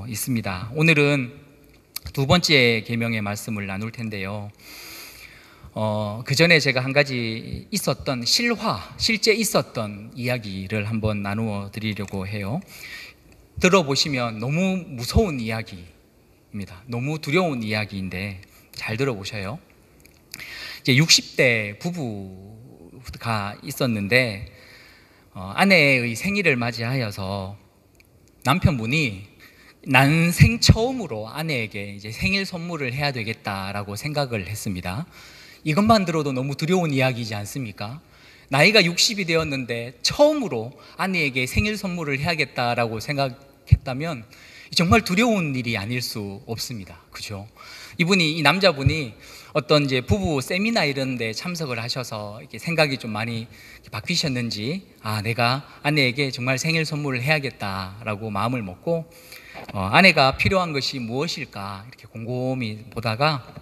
있습니다. 오늘은 두 번째 계명의 말씀을 나눌 텐데요. 그 전에 제가 한 가지 실제 있었던 이야기를 한번 나누어 드리려고 해요. 들어보시면 너무 무서운 이야기입니다. 너무 두려운 이야기인데 잘 들어보셔요. 이제 60대 부부가 있었는데 아내의 생일을 맞이하여서 남편분이 난생 처음으로 아내에게 이제 생일 선물을 해야 되겠다라고 생각을 했습니다. 이것만 들어도 너무 두려운 이야기이지 않습니까? 나이가 60이 되었는데 처음으로 아내에게 생일 선물을 해야겠다라고 생각했다면 정말 두려운 일이 아닐 수 없습니다. 그죠? 이 남자분이 어떤 이제 부부 세미나 이런 데 참석을 하셔서 이렇게 생각이 좀 많이 바뀌셨는지, 내가 아내에게 정말 생일 선물을 해야겠다라고 마음을 먹고, 아내가 필요한 것이 무엇일까 이렇게 곰곰이 보다가,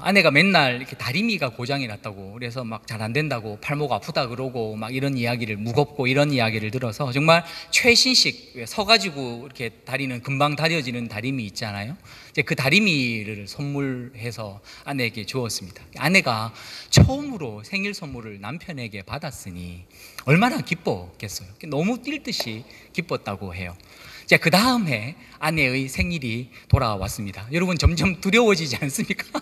아내가 맨날 이렇게 다리미가 고장이 났다고, 그래서 막 잘 안 된다고, 팔목 아프다 그러고 막 이런 이야기를, 무겁고 이런 이야기를 들어서 정말 최신식 서가지고 이렇게 다리는 금방 다려지는 다리미 있잖아요. 이제 그 다리미를 선물해서 아내에게 주었습니다. 아내가 처음으로 생일 선물을 남편에게 받았으니 얼마나 기뻤겠어요. 너무 뛸 듯이 기뻤다고 해요. 그 다음에 아내의 생일이 돌아왔습니다. 여러분 점점 두려워지지 않습니까?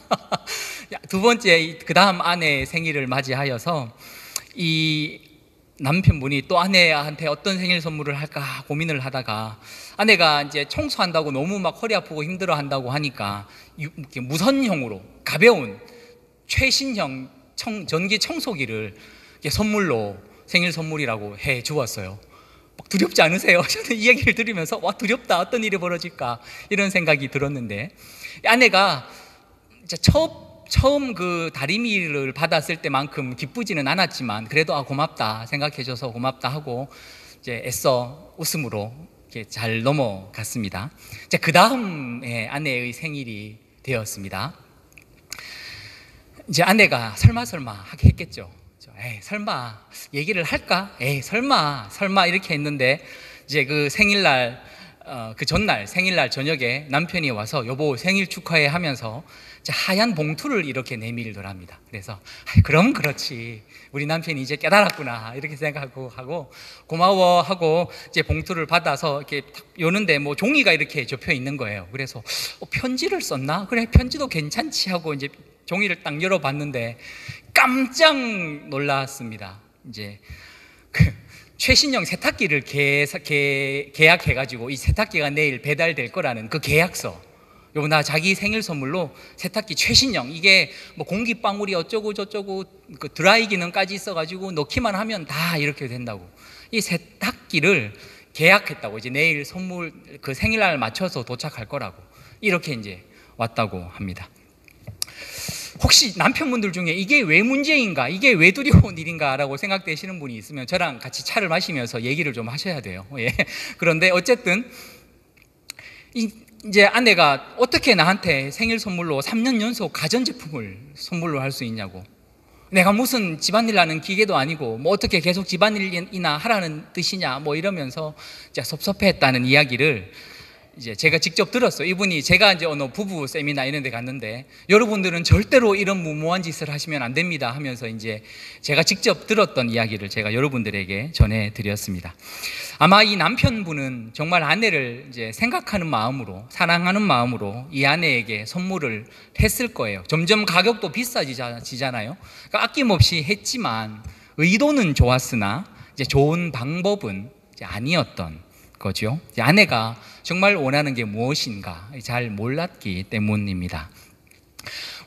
두 번째, 그 다음 아내의 생일을 맞이하여서 이 남편분이 또 아내한테 어떤 생일 선물을 할까 고민을 하다가, 아내가 이제 청소한다고 너무 막 허리 아프고 힘들어 한다고 하니까 무선형으로 가벼운 최신형 전기 청소기를 선물로, 생일 선물이라고 해 주었어요. 두렵지 않으세요? 저는 이 얘기를 들으면서 두렵다, 어떤 일이 벌어질까 이런 생각이 들었는데, 아내가 처음 그 다리미를 받았을 때만큼 기쁘지는 않았지만 그래도 고맙다 생각해줘서 고맙다 하고 이제 애써 웃음으로 이렇게 잘 넘어갔습니다. 그 다음에 아내의 생일이 되었습니다. 이제 아내가 설마 하게 했겠죠. 설마 얘기를 할까? 설마 이렇게 했는데, 이제 그 생일날, 그 전날 생일날 저녁에 남편이 와서 여보 생일 축하해 하면서 하얀 봉투를 이렇게 내밀더랍니다. 그래서 그럼 그렇지, 우리 남편이 이제 깨달았구나 이렇게 생각하고 고마워 하고 이제 봉투를 받아서 이렇게 여는데 종이가 이렇게 접혀 있는 거예요. 그래서 편지를 썼나? 그래, 편지도 괜찮지 하고 이제 종이를 딱 열어봤는데 깜짝 놀랐습니다. 이제 그 최신형 세탁기를 계약해가지고 이 세탁기가 내일 배달될 거라는 그 계약서. 요거 나 자기 생일 선물로 세탁기 최신형, 이게 공기방울이 어쩌고 저쩌고 그 드라이 기능까지 있어가지고 넣기만 하면 다 이렇게 된다고. 이 세탁기를 계약했다고. 이제 내일 선물 그 생일날 맞춰서 도착할 거라고. 이렇게 이제 왔다고 합니다. 혹시 남편분들 중에 이게 왜 문제인가, 이게 왜 두려운 일인가 라고 생각되시는 분이 있으면 저랑 같이 차를 마시면서 얘기를 좀 하셔야 돼요. 그런데 어쨌든 이제 아내가 어떻게 나한테 생일 선물로 3년 연속 가전제품을 선물로 할 수 있냐고, 내가 무슨 집안일 하는 기계도 아니고 어떻게 계속 집안일이나 하라는 뜻이냐 이러면서 섭섭해했다는 이야기를 이제 제가 직접 들었어요. 이분이, 제가 이제 어느 부부 세미나 이런 데 갔는데 여러분들은 절대로 이런 무모한 짓을 하시면 안 됩니다 하면서 이제 제가 직접 들었던 이야기를 제가 여러분들에게 전해드렸습니다. 아마 이 남편분은 정말 아내를 이제 생각하는 마음으로, 사랑하는 마음으로 이 아내에게 선물을 했을 거예요. 점점 가격도 비싸지잖아요. 그러니까 아낌없이 했지만 의도는 좋았으나 이제 좋은 방법은 이제 아니었던 거죠. 아내가 정말 원하는 게 무엇인가 잘 몰랐기 때문입니다.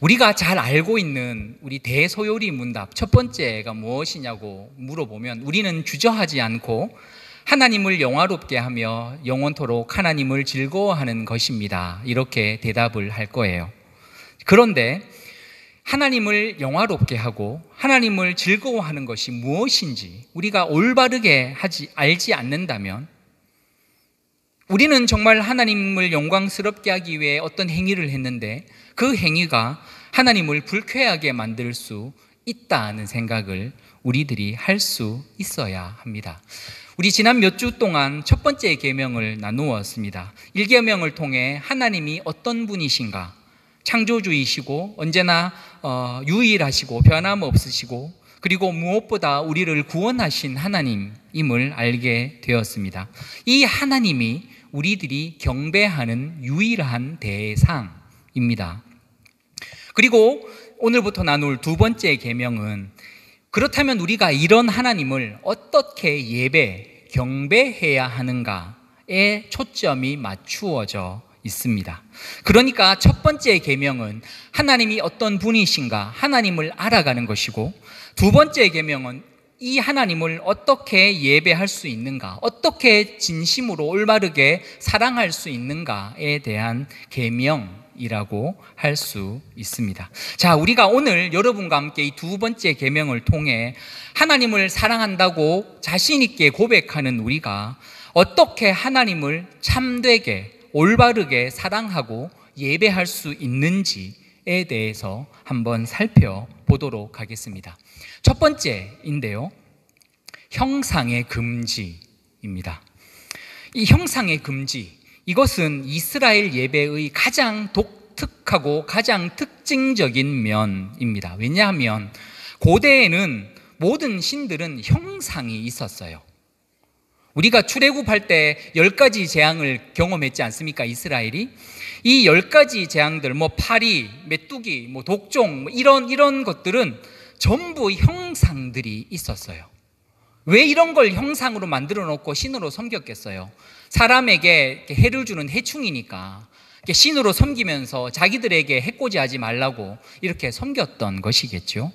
우리가 잘 알고 있는 우리 대소요리 문답 첫 번째가 무엇이냐고 물어보면 우리는 주저하지 않고 하나님을 영화롭게 하며 영원토록 하나님을 즐거워하는 것입니다, 이렇게 대답을 할 거예요. 그런데 하나님을 영화롭게 하고 하나님을 즐거워하는 것이 무엇인지 우리가 올바르게 알지 않는다면, 우리는 정말 하나님을 영광스럽게 하기 위해 어떤 행위를 했는데 그 행위가 하나님을 불쾌하게 만들 수 있다는 생각을 우리들이 할 수 있어야 합니다. 우리 지난 몇 주 동안 첫 번째 계명을 나누었습니다. 1계명을 통해 하나님이 어떤 분이신가, 창조주이시고 언제나 유일하시고 변함없으시고 그리고 무엇보다 우리를 구원하신 하나님임을 알게 되었습니다. 이 하나님이 우리들이 경배하는 유일한 대상입니다. 그리고 오늘부터 나눌 두 번째 계명은 그렇다면 우리가 이런 하나님을 어떻게 경배해야 하는가에 초점이 맞추어져 있습니다. 그러니까 첫 번째 계명은 하나님이 어떤 분이신가, 하나님을 알아가는 것이고, 두 번째 계명은 이 하나님을 어떻게 예배할 수 있는가, 어떻게 진심으로 올바르게 사랑할 수 있는가에 대한 계명이라고 할 수 있습니다. 자, 우리가 오늘 여러분과 함께 이 두 번째 계명을 통해 하나님을 사랑한다고 자신 있게 고백하는 우리가 어떻게 하나님을 참되게 올바르게 사랑하고 예배할 수 있는지에 대해서 한번 살펴보도록 하겠습니다. 첫 번째인데요, 형상의 금지입니다. 이 형상의 금지, 이것은 이스라엘 예배의 가장 독특하고 가장 특징적인 면입니다. 왜냐하면 고대에는 모든 신들은 형상이 있었어요. 우리가 출애굽할 때 10가지 재앙을 경험했지 않습니까? 이스라엘이 이 10가지 재앙들, 파리, 메뚜기, 독종 이런 것들은 전부 형상들이 있었어요. 왜 이런 걸 형상으로 만들어 놓고 신으로 섬겼겠어요? 사람에게 해를 주는 해충이니까 신으로 섬기면서 자기들에게 해코지하지 말라고 이렇게 섬겼던 것이겠죠.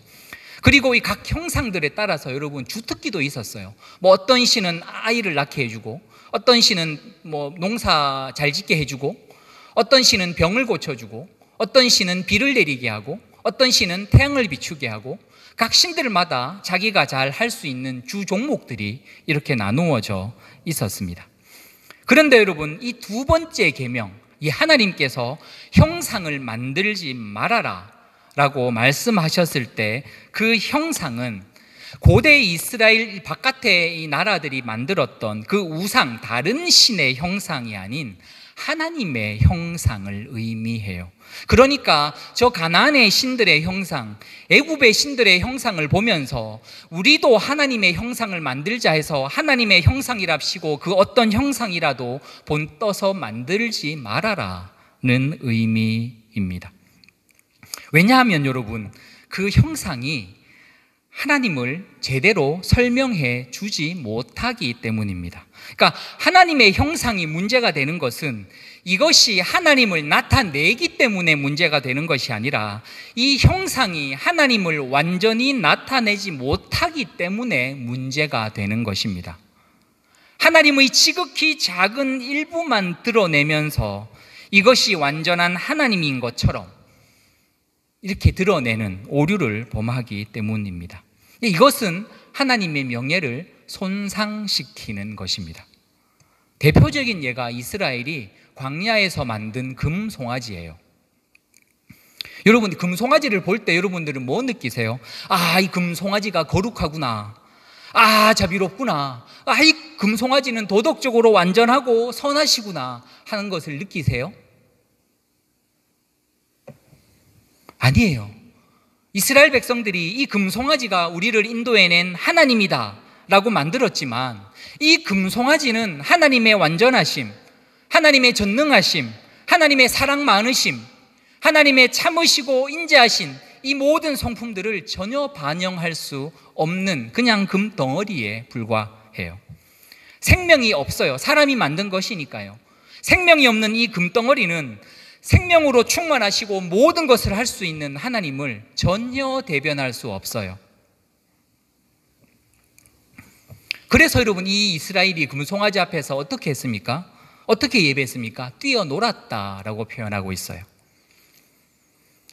그리고 이 각 형상들에 따라서 여러분 주특기도 있었어요. 어떤 신은 아이를 낳게 해주고, 어떤 신은 농사 잘 짓게 해주고, 어떤 신은 병을 고쳐주고, 어떤 신은 비를 내리게 하고, 어떤 신은 태양을 비추게 하고, 각 신들마다 자기가 잘 할 수 있는 주 종목들이 이렇게 나누어져 있었습니다. 그런데 여러분, 이 두 번째 계명, 이 하나님께서 형상을 만들지 말아라 라고 말씀하셨을 때 그 형상은 고대 이스라엘 바깥의 이 나라들이 만들었던 그 우상, 다른 신의 형상이 아닌 하나님의 형상을 의미해요. 그러니까 저 가나안의 신들의 형상, 애굽의 신들의 형상을 보면서 우리도 하나님의 형상을 만들자 해서 하나님의 형상이랍시고 그 어떤 형상이라도 본떠서 만들지 말아라는 의미입니다. 왜냐하면 여러분, 그 형상이 하나님을 제대로 설명해 주지 못하기 때문입니다. 그러니까 하나님의 형상이 문제가 되는 것은 이것이 하나님을 나타내기 때문에 문제가 되는 것이 아니라 이 형상이 하나님을 완전히 나타내지 못하기 때문에 문제가 되는 것입니다. 하나님의 지극히 작은 일부만 드러내면서 이것이 완전한 하나님인 것처럼 이렇게 드러내는 오류를 범하기 때문입니다. 이것은 하나님의 명예를 손상시키는 것입니다. 대표적인 예가 이스라엘이 광야에서 만든 금송아지예요. 여러분, 금송아지를 볼 때 여러분들은 뭐 느끼세요? 이 금송아지가 거룩하구나. 자비롭구나. 이 금송아지는 도덕적으로 완전하고 선하시구나 하는 것을 느끼세요? 아니에요. 이스라엘 백성들이 이 금송아지가 우리를 인도해낸 하나님이다 라고 만들었지만 이 금송아지는 하나님의 완전하심, 하나님의 전능하심, 하나님의 사랑 많으심, 하나님의 참으시고 인자하신 이 모든 성품들을 전혀 반영할 수 없는 그냥 금덩어리에 불과해요. 생명이 없어요. 사람이 만든 것이니까요. 생명이 없는 이 금덩어리는 생명으로 충만하시고 모든 것을 할 수 있는 하나님을 전혀 대변할 수 없어요. 그래서 여러분, 이 이스라엘이 금송아지 앞에서 어떻게 했습니까? 어떻게 예배했습니까? 뛰어놀았다라고 표현하고 있어요.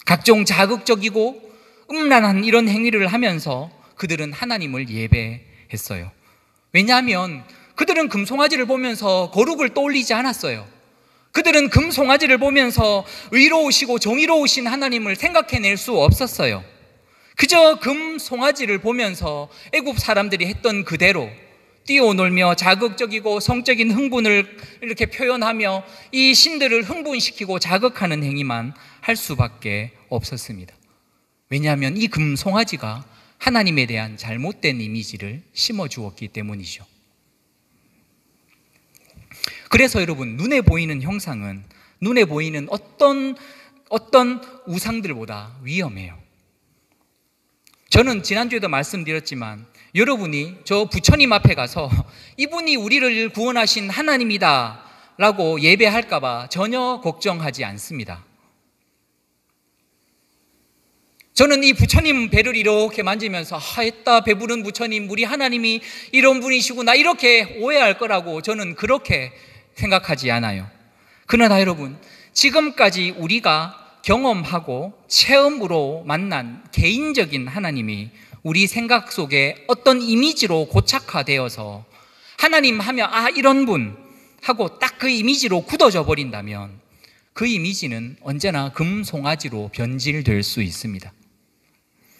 각종 자극적이고 음란한 이런 행위를 하면서 그들은 하나님을 예배했어요. 왜냐하면 그들은 금송아지를 보면서 거룩을 떠올리지 않았어요. 그들은 금송아지를 보면서 의로우시고 정의로우신 하나님을 생각해낼 수 없었어요. 그저 금 송아지를 보면서 애굽 사람들이 했던 그대로 뛰어놀며 자극적이고 성적인 흥분을 이렇게 표현하며 이 신들을 흥분시키고 자극하는 행위만 할 수밖에 없었습니다. 왜냐하면 이 금 송아지가 하나님에 대한 잘못된 이미지를 심어주었기 때문이죠. 그래서 여러분, 눈에 보이는 형상은 눈에 보이는 어떤 우상들보다 위험해요. 저는 지난주에도 말씀드렸지만 여러분이 저 부처님 앞에 가서 이분이 우리를 구원하신 하나님이다 라고 예배할까 봐 전혀 걱정하지 않습니다. 저는 이 부처님 배를 이렇게 만지면서 했다 배부른 부처님, 우리 하나님이 이런 분이시구나 이렇게 오해할 거라고 저는 그렇게 생각하지 않아요. 그러나 여러분, 지금까지 우리가 경험하고 체험으로 만난 개인적인 하나님이 우리 생각 속에 어떤 이미지로 고착화되어서 하나님 하면 이런 분 하고 딱 그 이미지로 굳어져 버린다면 그 이미지는 언제나 금송아지로 변질될 수 있습니다.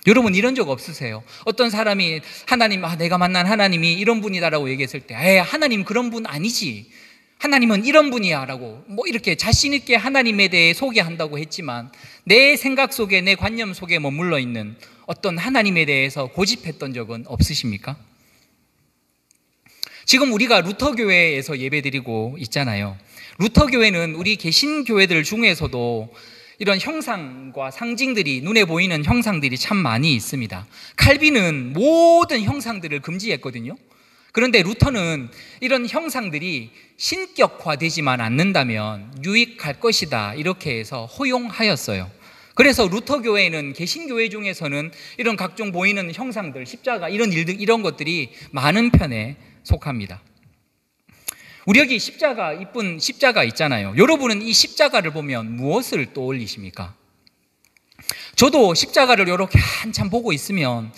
여러분, 이런 적 없으세요? 어떤 사람이 하나님, 내가 만난 하나님이 이런 분이다라고 얘기했을 때 하나님 그런 분 아니지, 하나님은 이런 분이야 라고 이렇게 자신 있게 하나님에 대해 소개한다고 했지만 내 생각 속에, 내 관념 속에 머물러 있는 어떤 하나님에 대해서 고집했던 적은 없으십니까? 지금 우리가 루터교회에서 예배드리고 있잖아요. 루터교회는 우리 개신교회들 중에서도 이런 형상과 상징들이, 눈에 보이는 형상들이 참 많이 있습니다. 칼빈은 모든 형상들을 금지했거든요. 그런데 루터는 이런 형상들이 신격화되지만 않는다면 유익할 것이다 이렇게 해서 허용하였어요. 그래서 루터교회는 개신교회 중에서는 이런 각종 보이는 형상들, 십자가 이런 것들이 많은 편에 속합니다. 우리 여기 십자가, 이쁜 십자가 있잖아요. 여러분은 이 십자가를 보면 무엇을 떠올리십니까? 저도 십자가를 이렇게 한참 보고 있으면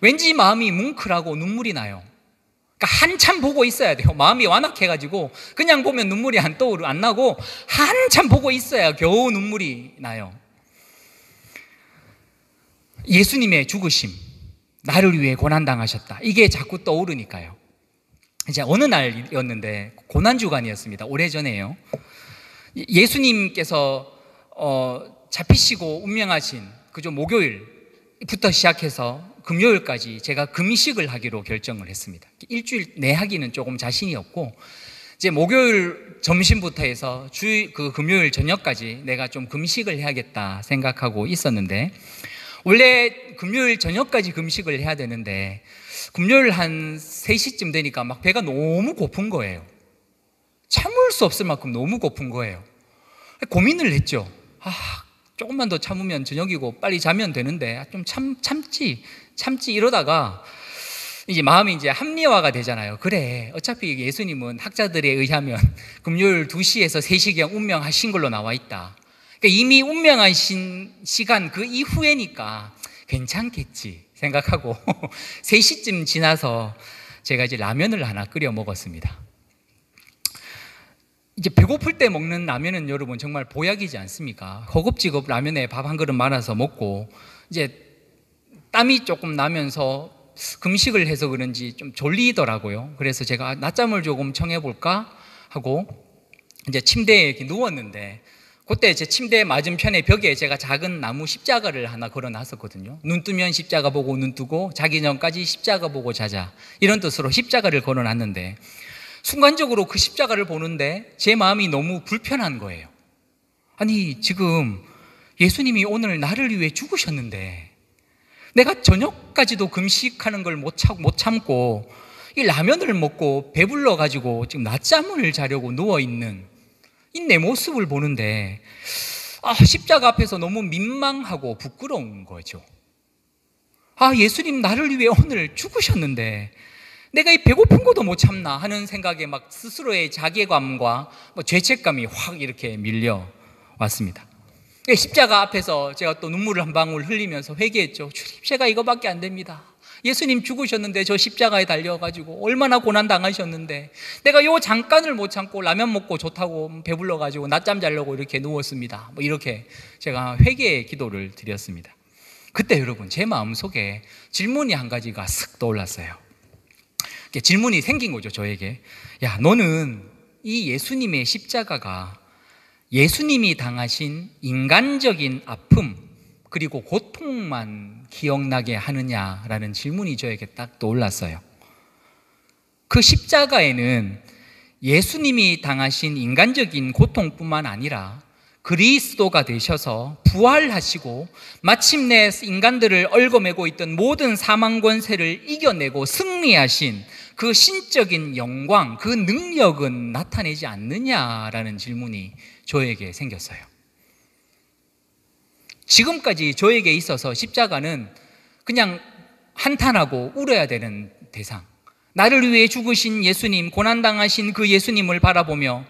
왠지 마음이 뭉클하고 눈물이 나요. 그러니까 한참 보고 있어야 돼요. 마음이 완악해가지고 그냥 보면 눈물이 안 나고 한참 보고 있어야 겨우 눈물이 나요. 예수님의 죽으심, 나를 위해 고난당하셨다, 이게 자꾸 떠오르니까요. 이제 어느 날이었는데 고난주간이었습니다. 오래전에요. 예수님께서 잡히시고 운명하신 그저 목요일부터 시작해서 금요일까지 제가 금식을 하기로 결정을 했습니다. 일주일 내 하기는 조금 자신이 없고 이제 목요일 점심부터 해서 그 금요일 저녁까지 내가 좀 금식을 해야겠다 생각하고 있었는데, 원래 금요일 저녁까지 금식을 해야 되는데 금요일 한 3시쯤 되니까 막 배가 너무 고픈 거예요. 참을 수 없을 만큼 너무 고픈 거예요. 고민을 했죠. 조금만 더 참으면 저녁이고 빨리 자면 되는데 좀 참지 이러다가 이제 마음이 이제 합리화가 되잖아요. 그래, 어차피 예수님은 학자들에 의하면 금요일 2시에서 3시경 운명하신 걸로 나와 있다. 그러니까 이미 운명하신 시간 그 이후에니까 괜찮겠지 생각하고 3시쯤 지나서 제가 이제 라면을 하나 끓여 먹었습니다. 이제 배고플 때 먹는 라면은 여러분 정말 보약이지 않습니까? 허겁지겁 라면에 밥 한 그릇 말아서 먹고 이제 땀이 조금 나면서 금식을 해서 그런지 좀 졸리더라고요. 그래서 제가 낮잠을 조금 청해볼까 하고 이제 침대에 이렇게 누웠는데, 그때 제 침대 맞은편에 벽에 제가 작은 나무 십자가를 하나 걸어놨었거든요. 눈 뜨면 십자가 보고 눈 뜨고 자기 전까지 십자가 보고 자자, 이런 뜻으로 십자가를 걸어놨는데 순간적으로 그 십자가를 보는데 제 마음이 너무 불편한 거예요. 아니, 지금 예수님이 오늘 나를 위해 죽으셨는데 내가 저녁까지도 금식하는 걸 못 참고 이 라면을 먹고 배불러 가지고 지금 낮잠을 자려고 누워있는 이 내 모습을 보는데 십자가 앞에서 너무 민망하고 부끄러운 거죠. 예수님 나를 위해 오늘 죽으셨는데 내가 이 배고픈 것도 못 참나 하는 생각에 막 스스로의 자괴감과 죄책감이 확 이렇게 밀려왔습니다. 십자가 앞에서 제가 또 눈물을 한 방울 흘리면서 회개했죠. 주님, 제가 이거밖에 안 됩니다. 예수님 죽으셨는데 저 십자가에 달려가지고 얼마나 고난당하셨는데 내가 요 잠깐을 못 참고 라면 먹고 좋다고 배불러가지고 낮잠 자려고 이렇게 누웠습니다. 이렇게 제가 회개의 기도를 드렸습니다. 그때 여러분 제 마음속에 질문이 한 가지가 쓱 떠올랐어요. 질문이 생긴 거죠, 저에게. 야, 너는 이 예수님의 십자가가 예수님이 당하신 인간적인 아픔 그리고 고통만 기억나게 하느냐라는 질문이 저에게 딱 떠올랐어요. 그 십자가에는 예수님이 당하신 인간적인 고통뿐만 아니라 그리스도가 되셔서 부활하시고 마침내 인간들을 얽어매고 있던 모든 사망 권세를 이겨내고 승리하신 그 신적인 영광, 그 능력은 나타내지 않느냐라는 질문이 저에게 생겼어요. 지금까지 저에게 있어서 십자가는 그냥 한탄하고 울어야 되는 대상, 나를 위해 죽으신 예수님, 고난당하신 그 예수님을 바라보며,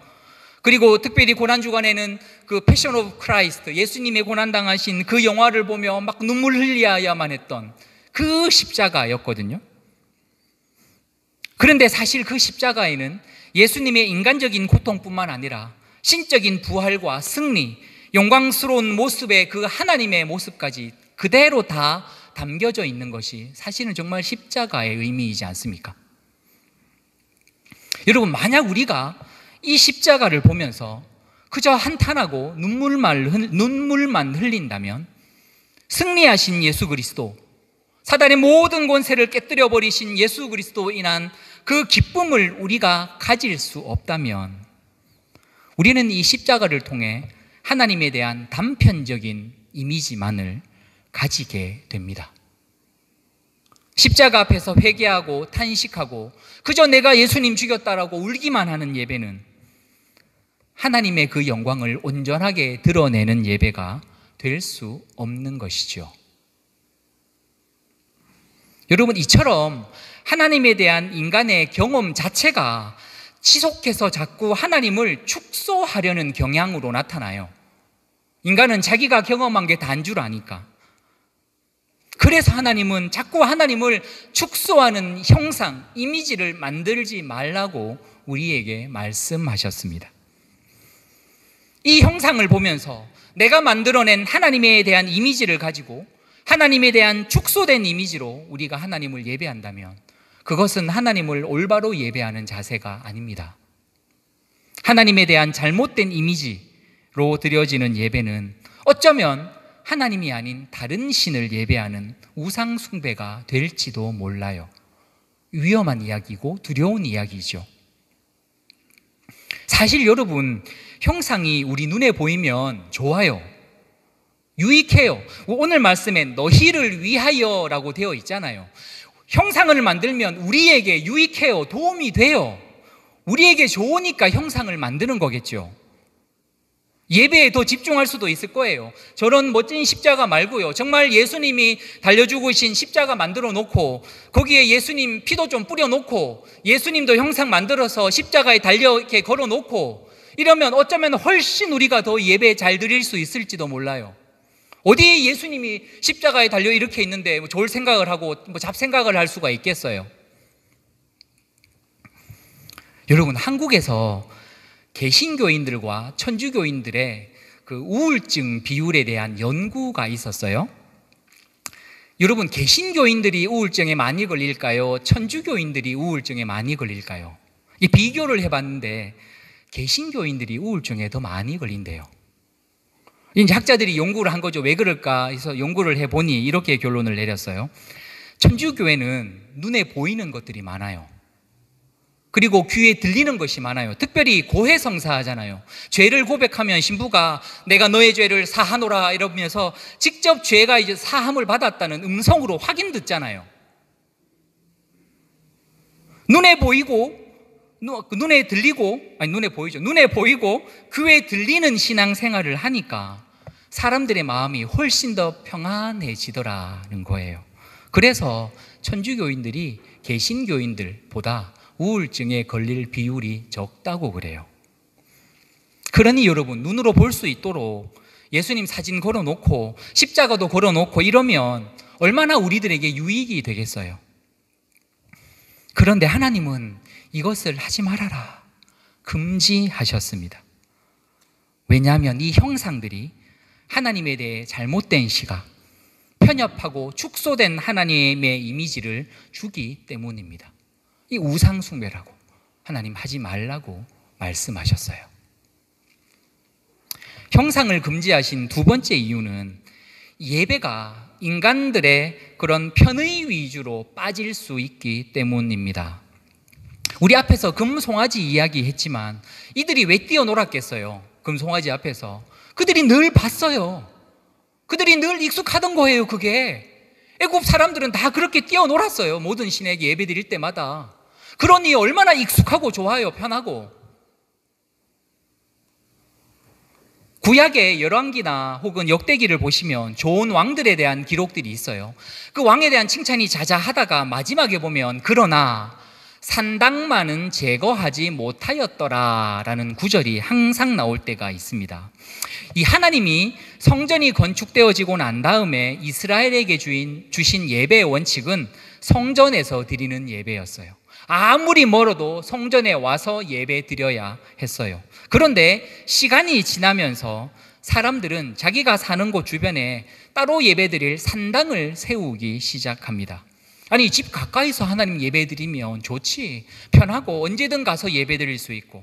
그리고 특별히 고난주간에는 그 패션 오브 크라이스트, 예수님의 고난당하신 그 영화를 보며 막 눈물 흘려야만 했던 그 십자가였거든요. 그런데 사실 그 십자가에는 예수님의 인간적인 고통뿐만 아니라 신적인 부활과 승리, 영광스러운 모습의 그 하나님의 모습까지 그대로 다 담겨져 있는 것이 사실은 정말 십자가의 의미이지 않습니까? 여러분, 만약 우리가 이 십자가를 보면서 그저 한탄하고 눈물만 흘린다면 승리하신 예수 그리스도, 사단의 모든 권세를 깨뜨려 버리신 예수 그리스도로 인한 그 기쁨을 우리가 가질 수 없다면 우리는 이 십자가를 통해 하나님에 대한 단편적인 이미지만을 가지게 됩니다. 십자가 앞에서 회개하고 탄식하고 그저 내가 예수님 죽였다라고 울기만 하는 예배는 하나님의 그 영광을 온전하게 드러내는 예배가 될 수 없는 것이죠. 여러분, 이처럼 하나님에 대한 인간의 경험 자체가 지속해서 자꾸 하나님을 축소하려는 경향으로 나타나요. 인간은 자기가 경험한 게 다인 줄 아니까. 그래서 하나님은 자꾸 하나님을 축소하는 형상, 이미지를 만들지 말라고 우리에게 말씀하셨습니다. 이 형상을 보면서 내가 만들어낸 하나님에 대한 이미지를 가지고 하나님에 대한 축소된 이미지로 우리가 하나님을 예배한다면 그것은 하나님을 올바로 예배하는 자세가 아닙니다. 하나님에 대한 잘못된 이미지로 드려지는 예배는 어쩌면 하나님이 아닌 다른 신을 예배하는 우상 숭배가 될지도 몰라요. 위험한 이야기고 두려운 이야기죠. 사실 여러분, 형상이 우리 눈에 보이면 좋아요. 유익해요. 오늘 말씀에 너희를 위하여라고 되어 있잖아요. 형상을 만들면 우리에게 유익해요. 도움이 돼요. 우리에게 좋으니까 형상을 만드는 거겠죠. 예배에 더 집중할 수도 있을 거예요. 저런 멋진 십자가 말고요, 정말 예수님이 달려 죽으신 십자가 만들어 놓고 거기에 예수님 피도 좀 뿌려 놓고 예수님도 형상 만들어서 십자가에 달려 이렇게 걸어 놓고 이러면 어쩌면 훨씬 우리가 더 예배 잘 드릴 수 있을지도 몰라요. 어디에 예수님이 십자가에 달려 이렇게 있는데 좋을 생각을 하고 잡생각을 할 수가 있겠어요? 여러분, 한국에서 개신교인들과 천주교인들의 그 우울증 비율에 대한 연구가 있었어요. 여러분, 개신교인들이 우울증에 많이 걸릴까요? 천주교인들이 우울증에 많이 걸릴까요? 이 비교를 해봤는데 개신교인들이 우울증에 더 많이 걸린대요. 이제 학자들이 연구를 한 거죠. 왜 그럴까 해서 연구를 해보니 이렇게 결론을 내렸어요. 천주교회는 눈에 보이는 것들이 많아요. 그리고 귀에 들리는 것이 많아요. 특별히 고해성사 하잖아요. 죄를 고백하면 신부가 내가 너의 죄를 사하노라 이러면서 직접 죄가 이제 사함을 받았다는 음성으로 확인 듣잖아요. 눈에 보이고 눈에 들리고 눈에 보이죠. 눈에 보이고 귀에 들리는 신앙생활을 하니까 사람들의 마음이 훨씬 더 평안해지더라는 거예요. 그래서 천주교인들이 개신교인들보다 우울증에 걸릴 비율이 적다고 그래요. 그러니 여러분, 눈으로 볼 수 있도록 예수님 사진 걸어놓고 십자가도 걸어놓고 이러면 얼마나 우리들에게 유익이 되겠어요. 그런데 하나님은 이것을 하지 말아라 금지하셨습니다. 왜냐하면 이 형상들이 하나님에 대해 잘못된 시각, 편협하고 축소된 하나님의 이미지를 주기 때문입니다. 이 우상 숭배라고 하나님 하지 말라고 말씀하셨어요. 형상을 금지하신 두 번째 이유는 예배가 인간들의 그런 편의 위주로 빠질 수 있기 때문입니다. 우리 앞에서 금송아지 이야기했지만 이들이 왜 뛰어놀았겠어요? 금송아지 앞에서 그들이 늘 봤어요. 그들이 늘 익숙하던 거예요. 그게 애굽 사람들은 다 그렇게 뛰어놀았어요. 모든 신에게 예배 드릴 때마다. 그러니 얼마나 익숙하고 좋아요. 편하고. 구약의 열왕기나 혹은 역대기를 보시면 좋은 왕들에 대한 기록들이 있어요. 그 왕에 대한 칭찬이 자자하다가 마지막에 보면 그러나 산당만은 제거하지 못하였더라 라는 구절이 항상 나올 때가 있습니다. 이 하나님이 성전이 건축되어지고 난 다음에 이스라엘에게 주신 예배의 원칙은 성전에서 드리는 예배였어요. 아무리 멀어도 성전에 와서 예배 드려야 했어요. 그런데 시간이 지나면서 사람들은 자기가 사는 곳 주변에 따로 예배 드릴 산당을 세우기 시작합니다. 아니, 집 가까이서 하나님 예배 드리면 좋지, 편하고 언제든 가서 예배 드릴 수 있고.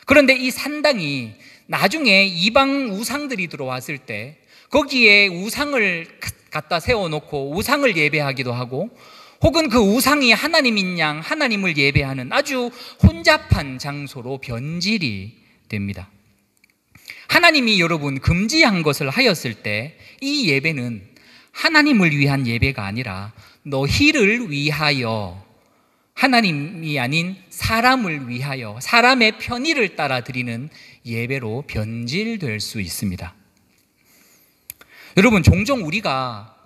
그런데 이 산당이 나중에 이방 우상들이 들어왔을 때 거기에 우상을 갖다 세워놓고 우상을 예배하기도 하고, 혹은 그 우상이 하나님인 양 하나님을 예배하는 아주 혼잡한 장소로 변질이 됩니다. 하나님이 여러분 금지한 것을 하였을 때 이 예배는 하나님을 위한 예배가 아니라 너희를 위하여, 하나님이 아닌 사람을 위하여 사람의 편의를 따라 드리는 예배로 변질될 수 있습니다. 여러분, 종종 우리가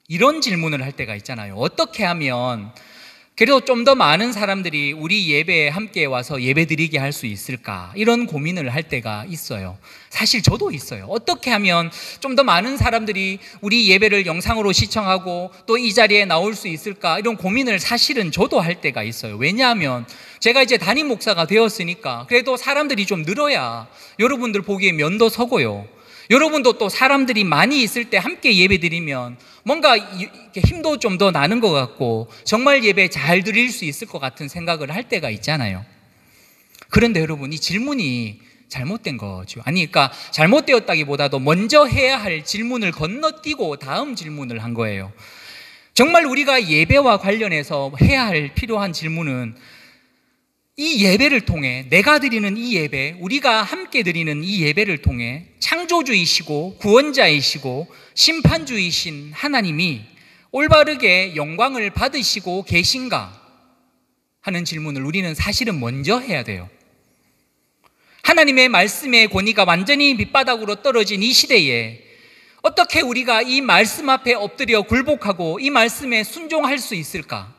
이런 질문을 할 때가 있잖아요. 어떻게 하면 그래도 좀 더 많은 사람들이 우리 예배에 함께 와서 예배 드리게 할 수 있을까? 이런 고민을 할 때가 있어요. 사실 저도 있어요. 어떻게 하면 좀 더 많은 사람들이 우리 예배를 영상으로 시청하고 또 이 자리에 나올 수 있을까? 이런 고민을 사실은 저도 할 때가 있어요. 왜냐하면 제가 이제 담임 목사가 되었으니까 그래도 사람들이 좀 늘어야 여러분들 보기에 면도 서고요. 여러분도 또 사람들이 많이 있을 때 함께 예배 드리면 뭔가 힘도 좀 더 나는 것 같고 정말 예배 잘 드릴 수 있을 것 같은 생각을 할 때가 있잖아요. 그런데 여러분, 이 질문이 잘못된 거죠. 아니, 그러니까 잘못되었다기보다도 먼저 해야 할 질문을 건너뛰고 다음 질문을 한 거예요. 정말 우리가 예배와 관련해서 해야 할 필요한 질문은 이 예배를 통해, 내가 드리는 이 예배, 우리가 함께 드리는 이 예배를 통해 창조주이시고 구원자이시고 심판주이신 하나님이 올바르게 영광을 받으시고 계신가 하는 질문을 우리는 사실은 먼저 해야 돼요. 하나님의 말씀의 권위가 완전히 밑바닥으로 떨어진 이 시대에 어떻게 우리가 이 말씀 앞에 엎드려 굴복하고 이 말씀에 순종할 수 있을까?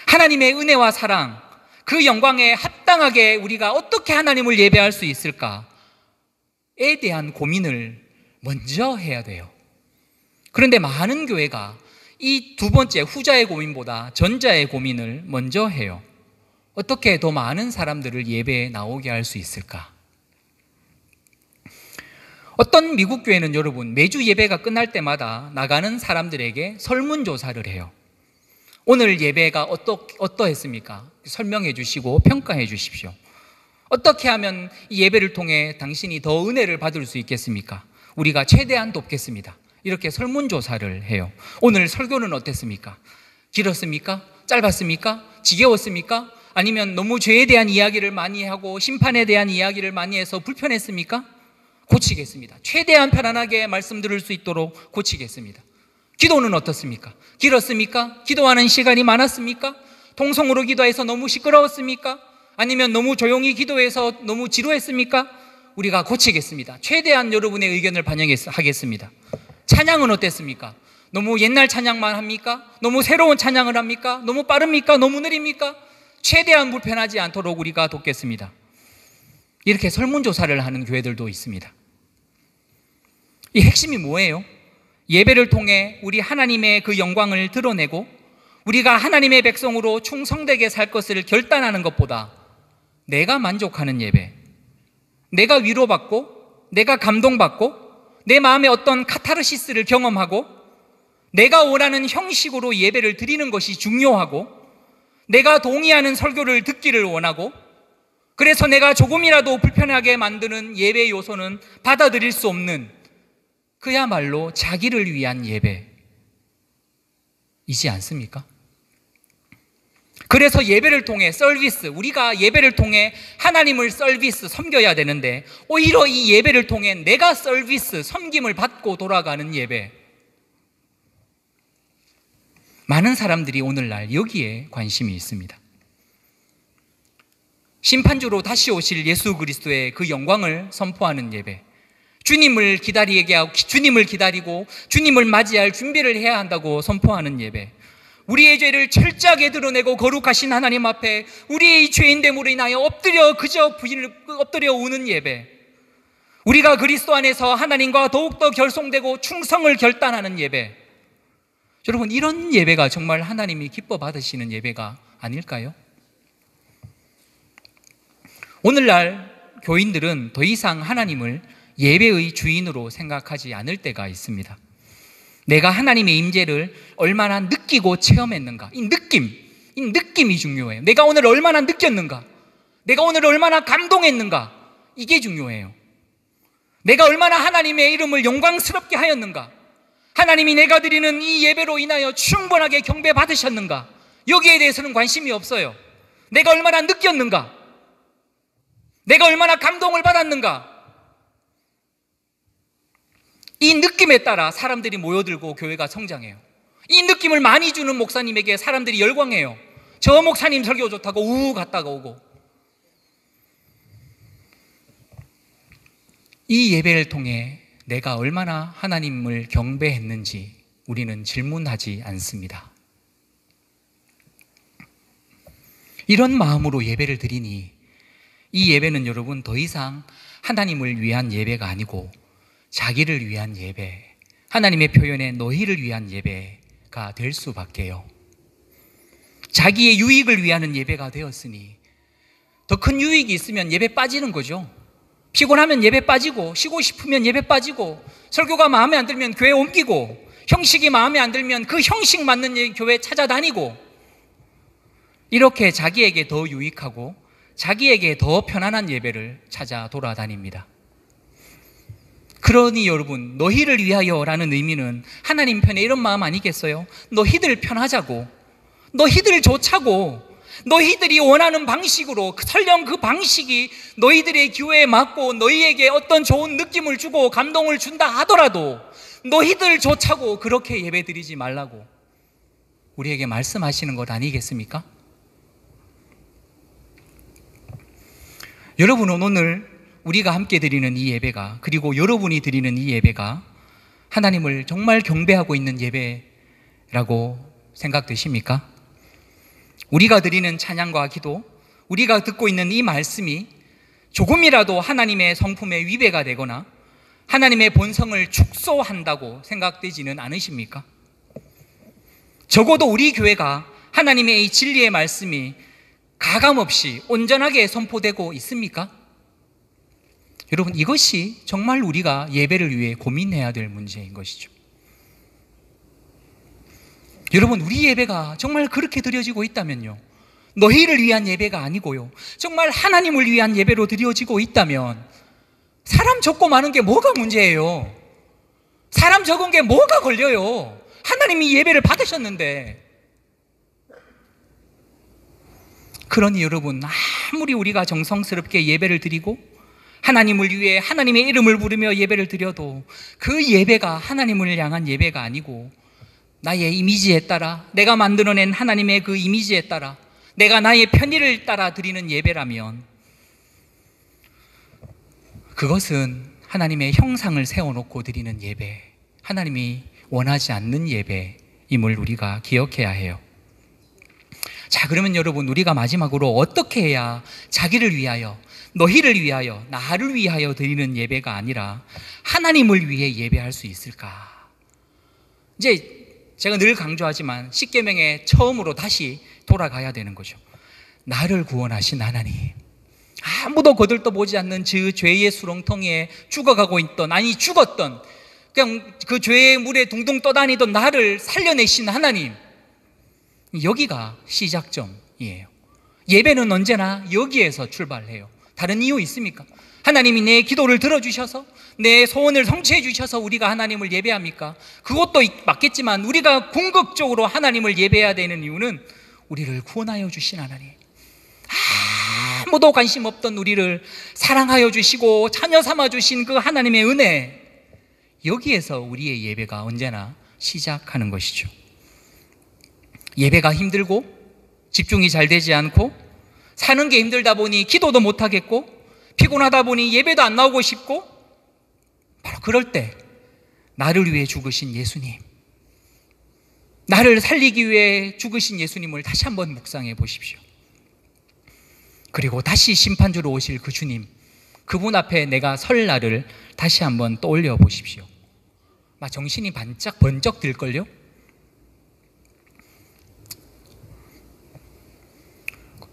하나님의 은혜와 사랑, 그 영광에 합당하게 우리가 어떻게 하나님을 예배할 수 있을까에 대한 고민을 먼저 해야 돼요. 그런데 많은 교회가 이 두 번째 후자의 고민보다 전자의 고민을 먼저 해요. 어떻게 더 많은 사람들을 예배에 나오게 할 수 있을까? 어떤 미국 교회는 여러분, 매주 예배가 끝날 때마다 나가는 사람들에게 설문조사를 해요. 오늘 예배가 어떠했습니까? 설명해 주시고 평가해 주십시오. 어떻게 하면 이 예배를 통해 당신이 더 은혜를 받을 수 있겠습니까? 우리가 최대한 돕겠습니다. 이렇게 설문조사를 해요. 오늘 설교는 어땠습니까? 길었습니까? 짧았습니까? 지겨웠습니까? 아니면 너무 죄에 대한 이야기를 많이 하고 심판에 대한 이야기를 많이 해서 불편했습니까? 고치겠습니다. 최대한 편안하게 말씀 들을 수 있도록 고치겠습니다. 기도는 어떻습니까? 길었습니까? 기도하는 시간이 많았습니까? 통성으로 기도해서 너무 시끄러웠습니까? 아니면 너무 조용히 기도해서 너무 지루했습니까? 우리가 고치겠습니다. 최대한 여러분의 의견을 반영하겠습니다. 찬양은 어땠습니까? 너무 옛날 찬양만 합니까? 너무 새로운 찬양을 합니까? 너무 빠릅니까? 너무 느립니까? 최대한 불편하지 않도록 우리가 돕겠습니다. 이렇게 설문조사를 하는 교회들도 있습니다. 이 핵심이 뭐예요? 예배를 통해 우리 하나님의 그 영광을 드러내고 우리가 하나님의 백성으로 충성되게 살 것을 결단하는 것보다 내가 만족하는 예배, 내가 위로받고 내가 감동받고 내 마음에 어떤 카타르시스를 경험하고 내가 원하는 형식으로 예배를 드리는 것이 중요하고 내가 동의하는 설교를 듣기를 원하고 그래서 내가 조금이라도 불편하게 만드는 예배 요소는 받아들일 수 없는 그야말로 자기를 위한 예배이지 않습니까? 그래서 예배를 통해 서비스, 우리가 예배를 통해 하나님을 서비스, 섬겨야 되는데 오히려 이 예배를 통해 내가 서비스, 섬김을 받고 돌아가는 예배. 많은 사람들이 오늘날 여기에 관심이 있습니다. 심판주로 다시 오실 예수 그리스도의 그 영광을 선포하는 예배, 주님을 기다리고 주님을 맞이할 준비를 해야 한다고 선포하는 예배, 우리의 죄를 철저하게 드러내고 거룩하신 하나님 앞에 우리의 죄인됨으로 인하여 엎드려 우는 예배, 우리가 그리스도 안에서 하나님과 더욱더 결속되고 충성을 결단하는 예배. 여러분, 이런 예배가 정말 하나님이 기뻐 받으시는 예배가 아닐까요? 오늘날 교인들은 더 이상 하나님을 예배의 주인으로 생각하지 않을 때가 있습니다. 내가 하나님의 임재를 얼마나 느끼고 체험했는가, 이 느낌이 중요해요. 내가 오늘 얼마나 느꼈는가, 내가 오늘 얼마나 감동했는가, 이게 중요해요. 내가 얼마나 하나님의 이름을 영광스럽게 하였는가, 하나님이 내가 드리는 이 예배로 인하여 충분하게 경배 받으셨는가, 여기에 대해서는 관심이 없어요. 내가 얼마나 느꼈는가, 내가 얼마나 감동을 받았는가, 이 느낌에 따라 사람들이 모여들고 교회가 성장해요. 이 느낌을 많이 주는 목사님에게 사람들이 열광해요. 저 목사님 설교 좋다고 우우 갔다가 오고. 이 예배를 통해 내가 얼마나 하나님을 경배했는지 우리는 질문하지 않습니다. 이런 마음으로 예배를 드리니 이 예배는 여러분 더 이상 하나님을 위한 예배가 아니고 자기를 위한 예배, 하나님의 표현에 너희를 위한 예배가 될 수밖에요. 자기의 유익을 위하는 예배가 되었으니 더 큰 유익이 있으면 예배 빠지는 거죠. 피곤하면 예배 빠지고, 쉬고 싶으면 예배 빠지고, 설교가 마음에 안 들면 교회 옮기고, 형식이 마음에 안 들면 그 형식 맞는 교회 찾아다니고, 이렇게 자기에게 더 유익하고 자기에게 더 편안한 예배를 찾아 돌아다닙니다. 그러니 여러분, 너희를 위하여라는 의미는 하나님 편에 이런 마음 아니겠어요? 너희들 편하자고, 너희들 좋자고, 너희들이 원하는 방식으로, 설령 그 방식이 너희들의 기호에 맞고 너희에게 어떤 좋은 느낌을 주고 감동을 준다 하더라도 너희들 좋자고 그렇게 예배드리지 말라고 우리에게 말씀하시는 것 아니겠습니까? 여러분은 오늘 우리가 함께 드리는 이 예배가, 그리고 여러분이 드리는 이 예배가 하나님을 정말 경배하고 있는 예배라고 생각되십니까? 우리가 드리는 찬양과 기도, 우리가 듣고 있는 이 말씀이 조금이라도 하나님의 성품에 위배가 되거나 하나님의 본성을 축소한다고 생각되지는 않으십니까? 적어도 우리 교회가 하나님의 이 진리의 말씀이 가감없이 온전하게 선포되고 있습니까? 여러분, 이것이 정말 우리가 예배를 위해 고민해야 될 문제인 것이죠. 여러분, 우리 예배가 정말 그렇게 드려지고 있다면요, 너희를 위한 예배가 아니고요, 정말 하나님을 위한 예배로 드려지고 있다면 사람 적고 많은 게 뭐가 문제예요? 사람 적은 게 뭐가 걸려요? 하나님이 예배를 받으셨는데. 그러니 여러분, 아무리 우리가 정성스럽게 예배를 드리고 하나님을 위해 하나님의 이름을 부르며 예배를 드려도 그 예배가 하나님을 향한 예배가 아니고 나의 이미지에 따라, 내가 만들어낸 하나님의 그 이미지에 따라, 내가 나의 편의를 따라 드리는 예배라면 그것은 하나님의 형상을 세워놓고 드리는 예배, 하나님이 원하지 않는 예배임을 우리가 기억해야 해요. 자, 그러면 여러분, 우리가 마지막으로 어떻게 해야 자기를 위하여, 너희를 위하여, 나를 위하여 드리는 예배가 아니라 하나님을 위해 예배할 수 있을까? 이제 제가 늘 강조하지만 십계명의 처음으로 다시 돌아가야 되는 거죠. 나를 구원하신 하나님, 아무도 거들떠보지 않는 그 죄의 수렁텅이에 죽어가고 있던, 아니 죽었던, 그냥 그 죄의 물에 둥둥 떠다니던 나를 살려내신 하나님, 여기가 시작점이에요. 예배는 언제나 여기에서 출발해요. 다른 이유 있습니까? 하나님이 내 기도를 들어주셔서 내 소원을 성취해 주셔서 우리가 하나님을 예배합니까? 그것도 맞겠지만 우리가 궁극적으로 하나님을 예배해야 되는 이유는 우리를 구원하여 주신 하나님, 아무도 관심 없던 우리를 사랑하여 주시고 자녀 삼아 주신 그 하나님의 은혜, 여기에서 우리의 예배가 언제나 시작하는 것이죠. 예배가 힘들고 집중이 잘 되지 않고 사는 게 힘들다 보니 기도도 못하겠고 피곤하다 보니 예배도 안 나오고 싶고, 바로 그럴 때 나를 위해 죽으신 예수님, 나를 살리기 위해 죽으신 예수님을 다시 한번 묵상해 보십시오. 그리고 다시 심판주로 오실 그 주님, 그분 앞에 내가 설 날을 다시 한번 떠올려 보십시오. 막 정신이 반짝 번쩍 들걸요?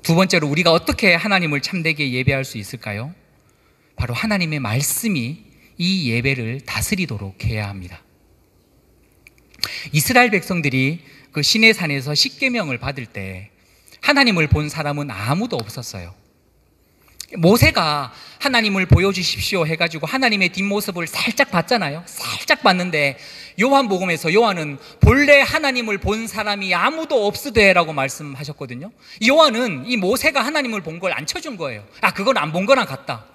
두 번째로 우리가 어떻게 하나님을 참되게 예배할 수 있을까요? 바로 하나님의 말씀이 이 예배를 다스리도록 해야 합니다. 이스라엘 백성들이 그 시내산에서 십계명을 받을 때 하나님을 본 사람은 아무도 없었어요. 모세가 하나님을 보여주십시오 해가지고 하나님의 뒷모습을 살짝 봤잖아요. 살짝 봤는데 요한복음에서 요한은 본래 하나님을 본 사람이 아무도 없으되라고 말씀하셨거든요. 요한은 이 모세가 하나님을 본 걸 안 쳐준 거예요. 그건 안 본 거랑 같다.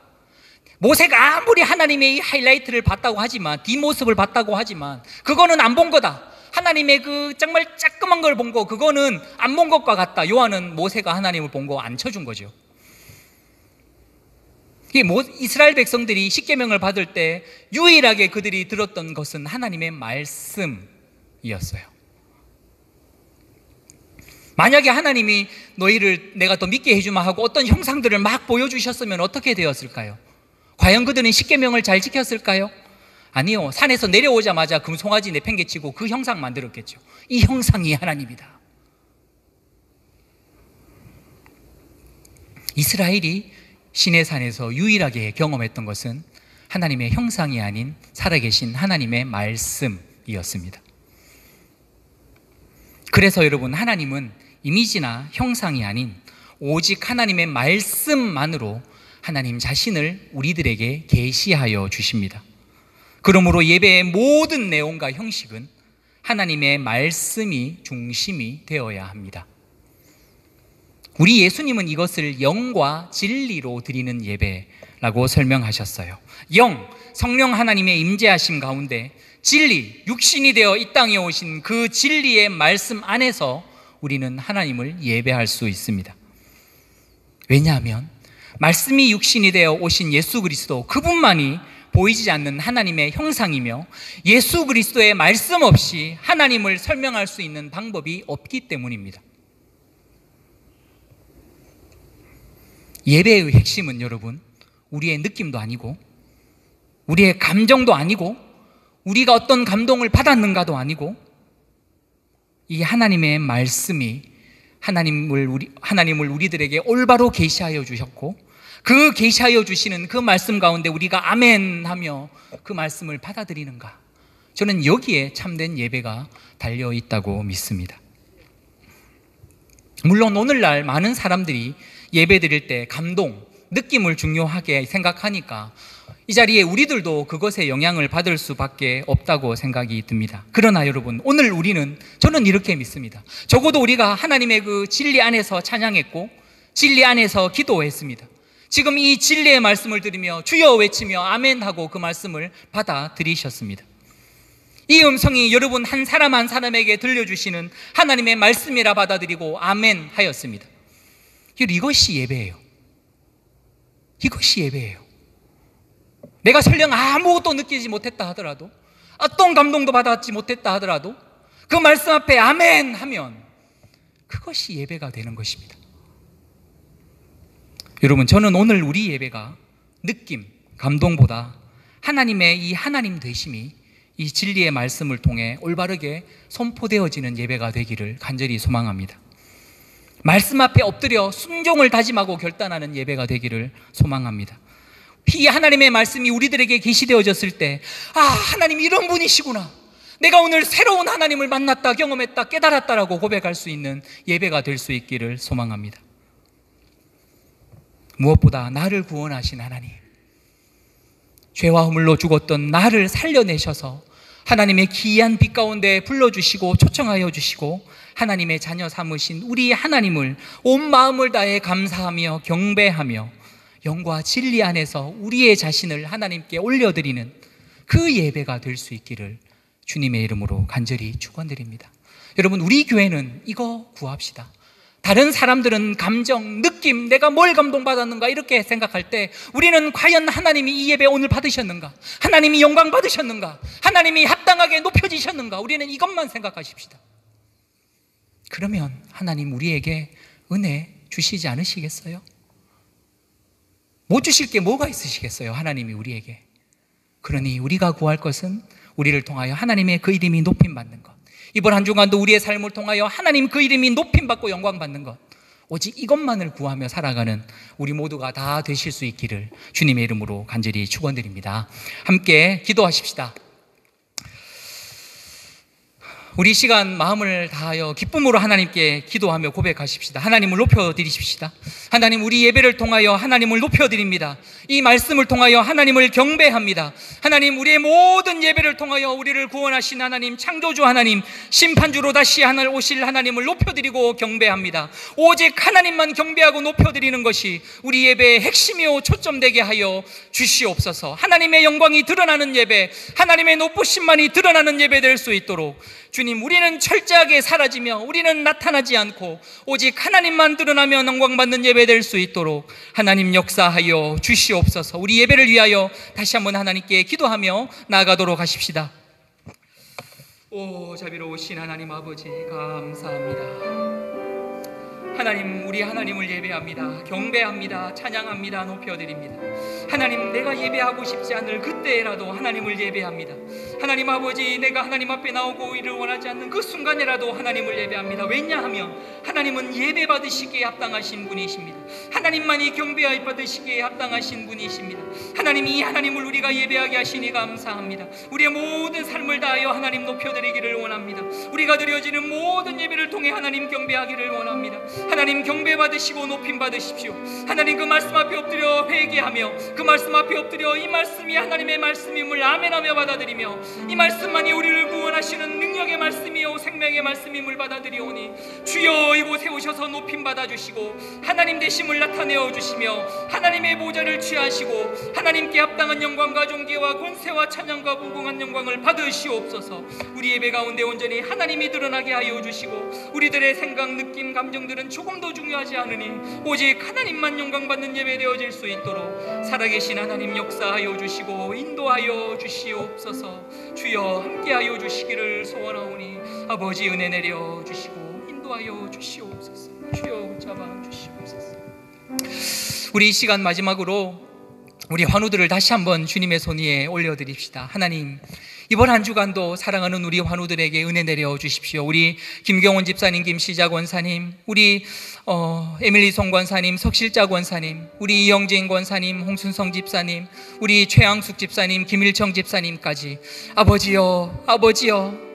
모세가 아무리 하나님의 이 하이라이트를 봤다고 하지만, 뒷모습을 봤다고 하지만 그거는 안 본 거다. 하나님의 그 정말 조그만 걸 본 거, 그거는 안 본 것과 같다. 요한은 모세가 하나님을 본 거 안 쳐준 거죠. 이스라엘 백성들이 십계명을 받을 때 유일하게 그들이 들었던 것은 하나님의 말씀이었어요. 만약에 하나님이 너희를 내가 더 믿게 해주마 하고 어떤 형상들을 막 보여주셨으면 어떻게 되었을까요? 과연 그들은 십계명을 잘 지켰을까요? 아니요. 산에서 내려오자마자 금송아지 내팽개치고 그 형상 만들었겠죠. 이 형상이 하나님이다. 이스라엘이 시내산에서 유일하게 경험했던 것은 하나님의 형상이 아닌 살아계신 하나님의 말씀이었습니다. 그래서 여러분, 하나님은 이미지나 형상이 아닌 오직 하나님의 말씀만으로 하나님 자신을 우리들에게 계시하여 주십니다. 그러므로 예배의 모든 내용과 형식은 하나님의 말씀이 중심이 되어야 합니다. 우리 예수님은 이것을 영과 진리로 드리는 예배라고 설명하셨어요. 영, 성령 하나님의 임재하심 가운데 진리, 육신이 되어 이 땅에 오신 그 진리의 말씀 안에서 우리는 하나님을 예배할 수 있습니다. 왜냐하면 말씀이 육신이 되어 오신 예수 그리스도, 그분만이 보이지 않는 하나님의 형상이며 예수 그리스도의 말씀 없이 하나님을 설명할 수 있는 방법이 없기 때문입니다. 예배의 핵심은 여러분, 우리의 느낌도 아니고 우리의 감정도 아니고 우리가 어떤 감동을 받았는가도 아니고 이 하나님의 말씀이 하나님을 우리들에게 올바로 계시하여 주셨고 그 계시하여 주시는 그 말씀 가운데 우리가 아멘 하며 그 말씀을 받아들이는가, 저는 여기에 참된 예배가 달려 있다고 믿습니다. 물론 오늘날 많은 사람들이 예배 드릴 때 감동, 느낌을 중요하게 생각하니까 이 자리에 우리들도 그것에 영향을 받을 수밖에 없다고 생각이 듭니다. 그러나 여러분, 오늘 저는 이렇게 믿습니다. 적어도 우리가 하나님의 그 진리 안에서 찬양했고 진리 안에서 기도했습니다. 지금 이 진리의 말씀을 들으며 주여 외치며 아멘 하고 그 말씀을 받아들이셨습니다. 이 음성이 여러분 한 사람 한 사람에게 들려주시는 하나님의 말씀이라 받아들이고 아멘 하였습니다. 이것이 예배예요. 이것이 예배예요. 내가 설령 아무것도 느끼지 못했다 하더라도, 어떤 감동도 받았지 못했다 하더라도 그 말씀 앞에 아멘 하면 그것이 예배가 되는 것입니다. 여러분, 저는 오늘 우리 예배가 느낌, 감동보다 하나님의 이 하나님 되심이 이 진리의 말씀을 통해 올바르게 선포되어지는 예배가 되기를 간절히 소망합니다. 말씀 앞에 엎드려 순종을 다짐하고 결단하는 예배가 되기를 소망합니다. 이 하나님의 말씀이 우리들에게 계시되어졌을 때, 아, 하나님 이런 분이시구나, 내가 오늘 새로운 하나님을 만났다, 경험했다, 깨달았다라고 고백할 수 있는 예배가 될 수 있기를 소망합니다. 무엇보다 나를 구원하신 하나님, 죄와 허물로 죽었던 나를 살려내셔서 하나님의 기이한 빛 가운데 불러주시고 초청하여 주시고 하나님의 자녀 삼으신 우리 하나님을 온 마음을 다해 감사하며 경배하며 영과 진리 안에서 우리의 자신을 하나님께 올려드리는 그 예배가 될 수 있기를 주님의 이름으로 간절히 축원드립니다. 여러분, 우리 교회는 이거 구합시다. 다른 사람들은 감정, 느낌, 내가 뭘 감동받았는가 이렇게 생각할 때 우리는 과연 하나님이 이 예배 오늘 받으셨는가, 하나님이 영광 받으셨는가, 하나님이 합당하게 높여지셨는가, 우리는 이것만 생각하십시다. 그러면 하나님 우리에게 은혜 주시지 않으시겠어요? 못 주실 게 뭐가 있으시겠어요, 하나님이 우리에게. 그러니 우리가 구할 것은 우리를 통하여 하나님의 그 이름이 높임받는 것, 이번 한 주간도 우리의 삶을 통하여 하나님 그 이름이 높임받고 영광받는 것, 오직 이것만을 구하며 살아가는 우리 모두가 다 되실 수 있기를 주님의 이름으로 간절히 축원드립니다. 함께 기도하십시다. 우리 시간 마음을 다하여 기쁨으로 하나님께 기도하며 고백하십시다. 하나님을 높여드리십시다. 하나님, 우리 예배를 통하여 하나님을 높여드립니다. 이 말씀을 통하여 하나님을 경배합니다. 하나님, 우리의 모든 예배를 통하여 우리를 구원하신 하나님, 창조주 하나님, 심판주로 다시 하늘 오실 하나님을 높여드리고 경배합니다. 오직 하나님만 경배하고 높여드리는 것이 우리 예배의 핵심이요 초점되게 하여 주시옵소서. 하나님의 영광이 드러나는 예배, 하나님의 높으심만이 드러나는 예배 될 수 있도록 주님, 우리는 철저하게 사라지며 우리는 나타나지 않고 오직 하나님만 드러나며 영광받는 예배 될 수 있도록 하나님 역사하여 주시옵소서. 우리 예배를 위하여 다시 한번 하나님께 기도하며 나아가도록 하십시다. 오 자비로우신 하나님 아버지, 감사합니다. 하나님, 우리 하나님을 예배합니다. 경배합니다. 찬양합니다. 높여드립니다. 하나님, 내가 예배하고 싶지 않을 그때라도 하나님을 예배합니다. 하나님 아버지, 내가 하나님 앞에 나오고 이를 원하지 않는 그 순간이라도 하나님을 예배합니다. 왜냐하면 하나님은 예배 받으시기에 합당하신 분이십니다. 하나님만이 경배하여 받으시기에 합당하신 분이십니다. 하나님, 이 하나님을 우리가 예배하게 하시니 감사합니다. 우리의 모든 삶을 다하여 하나님 높여드리기를 원합니다. 우리가 드려지는 모든 예배를 통해 하나님 경배하기를 원합니다. 하나님, 경배 받으시고 높임 받으십시오. 하나님, 그 말씀 앞에 엎드려 회개하며 그 말씀 앞에 엎드려 이 말씀이 하나님의 말씀임을 아멘하며 받아들이며 이 말씀만이 우리를 구원하시는 능력의 말씀이요 생명의 말씀임을 받아들이오니 주여 이곳에 오셔서 높임 받아주시고 하나님 되심을 나타내어 주시며 하나님의 보좌를 취하시고 하나님께 합당한 영광과 존귀와 권세와 찬양과 무궁한 영광을 받으시옵소서. 우리 예배 가운데 온전히 하나님이 드러나게 하여 주시고 우리들의 생각, 느낌, 감정들은 조금도 중요하지 않으니 오직 하나님만 영광받는 예배 되어질 수 있도록 살아계신 하나님 역사하여 주시고 인도하여 주시옵소서. 주여 함께하여 주시기를 소원하오니 아버지 은혜 내려 주시고 인도하여 주시옵소서. 주여 잡아 주시옵소서. 우리 이 시간 마지막으로 우리 환우들을 다시 한번 주님의 손 위에 올려드립시다. 하나님, 이번 한 주간도 사랑하는 우리 환우들에게 은혜 내려 주십시오. 우리 김경원 집사님, 김시자 권사님, 우리 에밀리 송 권사님, 석실자 권사님, 우리 이영진 권사님, 홍순성 집사님, 우리 최양숙 집사님, 김일청 집사님까지 아버지여, 아버지여,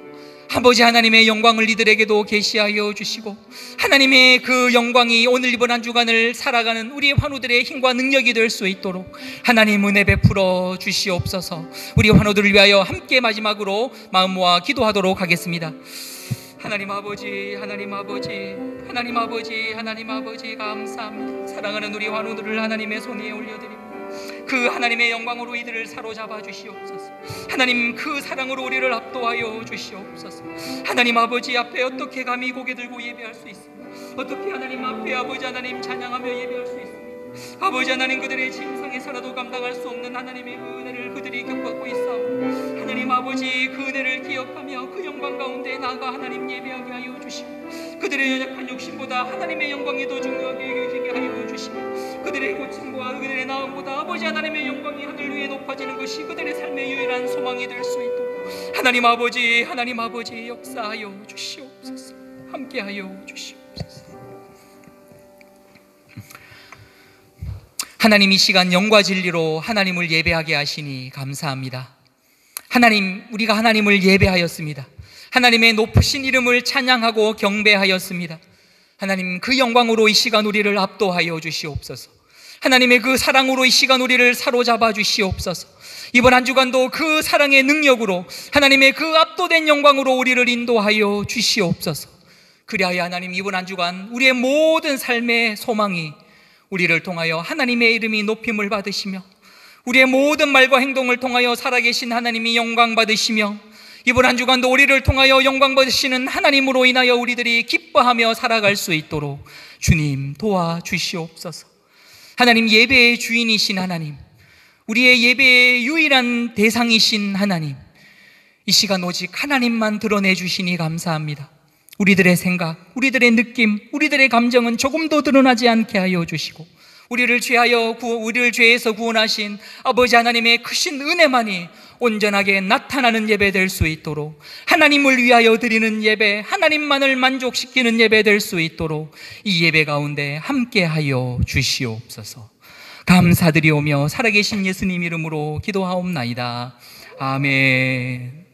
아버지 하나님의 영광을 이들에게도 계시하여 주시고 하나님의 그 영광이 오늘 이번 한 주간을 살아가는 우리 환우들의 힘과 능력이 될 수 있도록 하나님 은혜 베풀어 주시옵소서. 우리 환우들을 위하여 함께 마지막으로 마음 모아 기도하도록 하겠습니다. 하나님 아버지, 하나님 아버지, 하나님 아버지, 하나님 아버지, 감사합니다. 사랑하는 우리 환우들을 하나님의 손 위에 올려드립니다. 그 하나님의 영광으로 이들을 사로잡아 주시옵소서. 하나님, 그 사랑으로 우리를 압도하여 주시옵소서. 하나님 아버지 앞에 어떻게 감히 고개 들고 예배할 수 있습니까? 어떻게 하나님 앞에 아버지 하나님 찬양하며 예배할 수 있습니까? 아버지 하나님, 그들의 침상에서라도 감당할 수 없는 하나님의 그 은혜를 그들이 겪고 있사오니 하나님 아버지, 그 은혜를 기억하며 그 영광 가운데 나아가 하나님 예배하게 하여 주시고 그들의 연약한 욕심보다 하나님의 영광이 더 중요하게 여기게 하여 주시고 그들의 고침과 그들의 나음보다 아버지 하나님의 영광이 하늘 위에 높아지는 것이 그들의 삶의 유일한 소망이 될 수 있도록 하나님 아버지, 하나님 아버지 역사하여 주시옵소서. 함께하여 주시옵소서. 하나님, 이 시간 영과 진리로 하나님을 예배하게 하시니 감사합니다. 하나님, 우리가 하나님을 예배하였습니다. 하나님의 높으신 이름을 찬양하고 경배하였습니다. 하나님, 그 영광으로 이 시간 우리를 압도하여 주시옵소서. 하나님의 그 사랑으로 이 시간 우리를 사로잡아 주시옵소서. 이번 한 주간도 그 사랑의 능력으로, 하나님의 그 압도된 영광으로 우리를 인도하여 주시옵소서. 그리하여 하나님, 이번 한 주간 우리의 모든 삶의 소망이 우리를 통하여 하나님의 이름이 높임을 받으시며, 우리의 모든 말과 행동을 통하여 살아계신 하나님이 영광 받으시며, 이번 한 주간도 우리를 통하여 영광 받으시는 하나님으로 인하여 우리들이 기뻐하며 살아갈 수 있도록 주님 도와주시옵소서. 하나님, 예배의 주인이신 하나님, 우리의 예배의 유일한 대상이신 하나님, 이 시간 오직 하나님만 드러내 주시니 감사합니다. 우리들의 생각, 우리들의 느낌, 우리들의 감정은 조금도 드러나지 않게 하여 주시고, 우리를 죄에서 구원하신 아버지 하나님의 크신 은혜만이 온전하게 나타나는 예배 될 수 있도록, 하나님을 위하여 드리는 예배, 하나님만을 만족시키는 예배 될 수 있도록 이 예배 가운데 함께하여 주시옵소서. 감사드리오며 살아계신 예수님 이름으로 기도하옵나이다. 아멘.